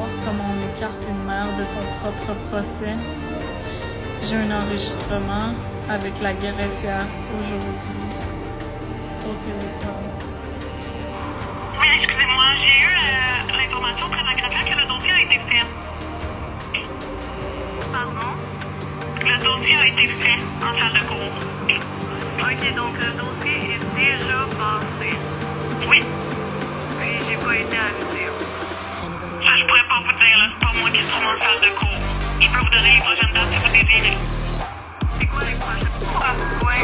voir comment on écarte une mère de son propre procès. J'ai un enregistrement avec la greffière aujourd'hui au téléphone. Oui, excusez-moi, j'ai eu l'information auprès de la greffière que le dossier a été fait. Pardon? Le dossier a été fait en salle de cours. OK, donc le dossier est déjà passé. Oui. Et j'ai pas été avisée. Ça, je pourrais pas vous dire, là. C'est pas moi qui suis en salle de cours. Je peux vous donner les prochaines dates si vous désirez. C'est quoi les prochaines? Oui.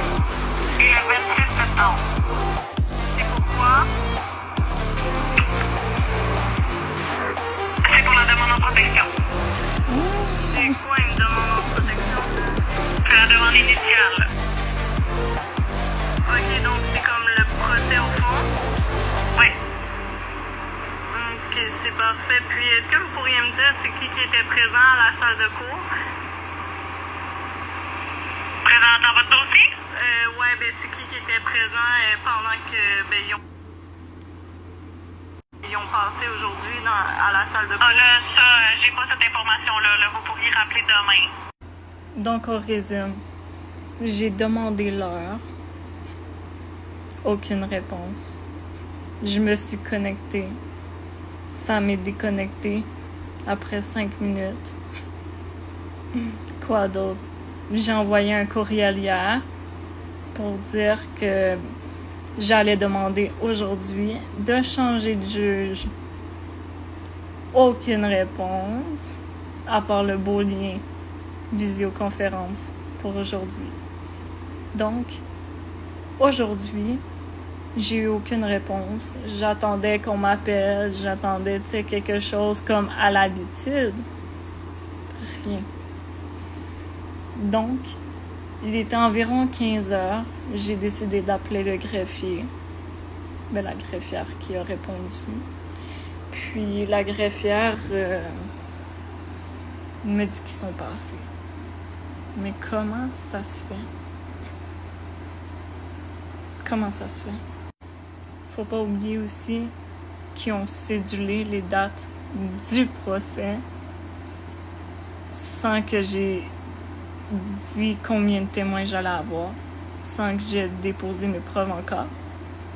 Et le 26 septembre. C'est pourquoi? C'est pour la demande en protection. C'est quoi une demande en protection? C'est la demande initiale. OK, donc c'est comme le procès au fond? Oui. OK, c'est parfait. Puis, est-ce que vous pourriez me dire c'est qui était présent à la salle de cours? Présent dans votre dossier? Ouais, ben c'est qui était présent pendant que, ils ont passé aujourd'hui à la salle de cours? Ah là, ça, j'ai pas cette information-là. Là. Vous pourriez rappeler demain. Donc, on résume. J'ai demandé l'heure. Aucune réponse. Je me suis connectée. Ça m'est déconnecté après 5 minutes. Quoi d'autre? J'ai envoyé un courriel hier pour dire que j'allais demander aujourd'hui de changer de juge. Aucune réponse, à part le beau lien visioconférence pour aujourd'hui. Donc, aujourd'hui, j'ai eu aucune réponse. J'attendais qu'on m'appelle, j'attendais, quelque chose comme à l'habitude. Rien. Donc, il était environ 15 heures. J'ai décidé d'appeler le greffier. La greffière qui a répondu. Puis la greffière me dit qu'ils sont passés. Mais comment ça se fait? Comment ça se fait? Faut pas oublier aussi qu'ils ont cédulé les dates du procès sans que j'ai dit combien de témoins j'allais avoir, sans que j'ai déposé mes preuves encore.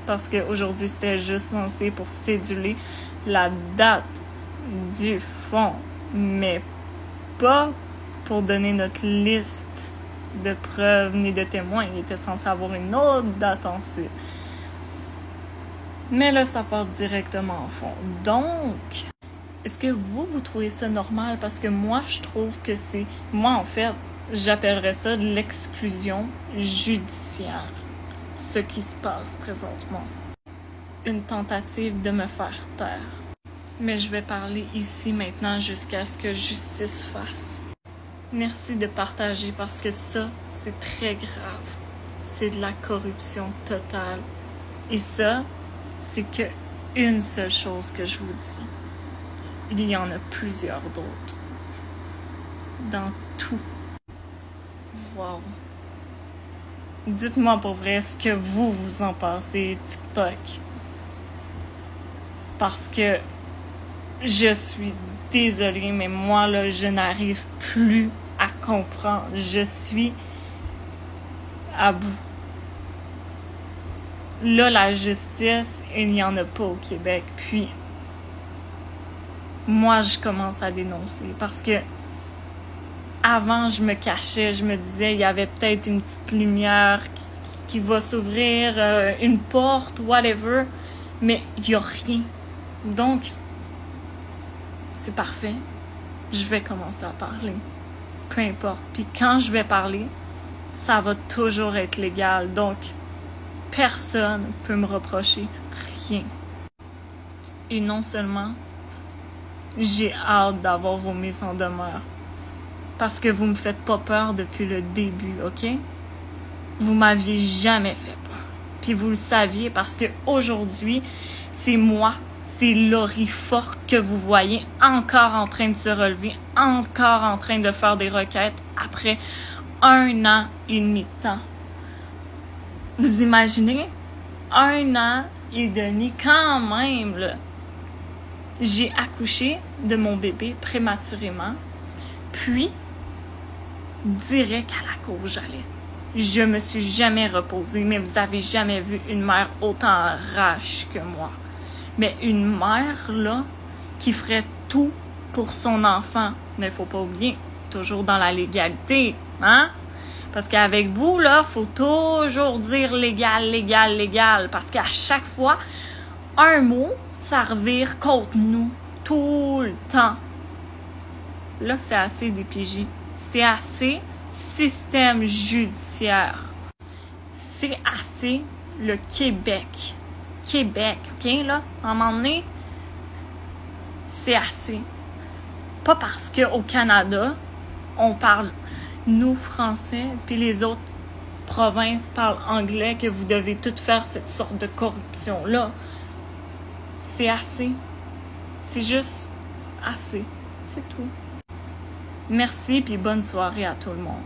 Parce qu'aujourd'hui, c'était juste censé pour céduler la date du fond, mais pas pour donner notre liste de preuves ni de témoins. Il était censé avoir une autre date ensuite. Mais là, ça passe directement au fond. Donc, est-ce que vous trouvez ça normal? Parce que moi, je trouve que c'est... Moi, en fait, j'appellerais ça de l'exclusion judiciaire, ce qui se passe présentement. Une tentative de me faire taire. Mais je vais parler ici maintenant jusqu'à ce que justice fasse. Merci de partager parce que ça, c'est très grave. C'est de la corruption totale. Et ça, c'est que une seule chose que je vous dis. Il y en a plusieurs d'autres. Dans tout. Wow. Dites-moi pour vrai ce que vous en pensez, TikTok. Parce que je suis désolée, mais moi, là, je n'arrive plus à comprendre. Je suis à bout. Là, la justice, il n'y en a pas au Québec. Puis, moi, je commence à dénoncer. Parce que avant, je me cachais, je me disais, il y avait peut-être une petite lumière qui va s'ouvrir, une porte, whatever. Mais il n'y a rien. Donc, c'est parfait. Je vais commencer à parler. Peu importe. Puis quand je vais parler, ça va toujours être légal. Donc, personne ne peut me reprocher rien. Et non seulement, j'ai hâte d'avoir vos mises en demeure. Parce que vous me faites pas peur depuis le début, OK? Vous m'aviez jamais fait peur. Puis vous le saviez parce que aujourd'hui, c'est moi, c'est Laurie Forte que vous voyez encore en train de se relever, encore en train de faire des requêtes après 1 an et demi de temps. Vous imaginez? 1 an et demi quand même, là. J'ai accouché de mon bébé prématurément, puis direct à la cour j'allais. Je me suis jamais reposée, mais vous avez jamais vu une mère autant en rage que moi. Mais une mère, là, qui ferait tout pour son enfant. Mais faut pas oublier, toujours dans la légalité, hein? Parce qu'avec vous, là, faut toujours dire légal, légal, légal. Parce qu'à chaque fois, un mot, ça revire contre nous. Tout le temps. Là, c'est assez DPJ. C'est assez système judiciaire. C'est assez le Québec. Québec, OK, là? À un moment donné, c'est assez. Pas parce qu'au Canada, on parle, nous, français, puis les autres provinces parlent anglais, que vous devez toutes faire cette sorte de corruption-là. C'est assez. C'est juste assez. C'est tout. Merci, puis bonne soirée à tout le monde.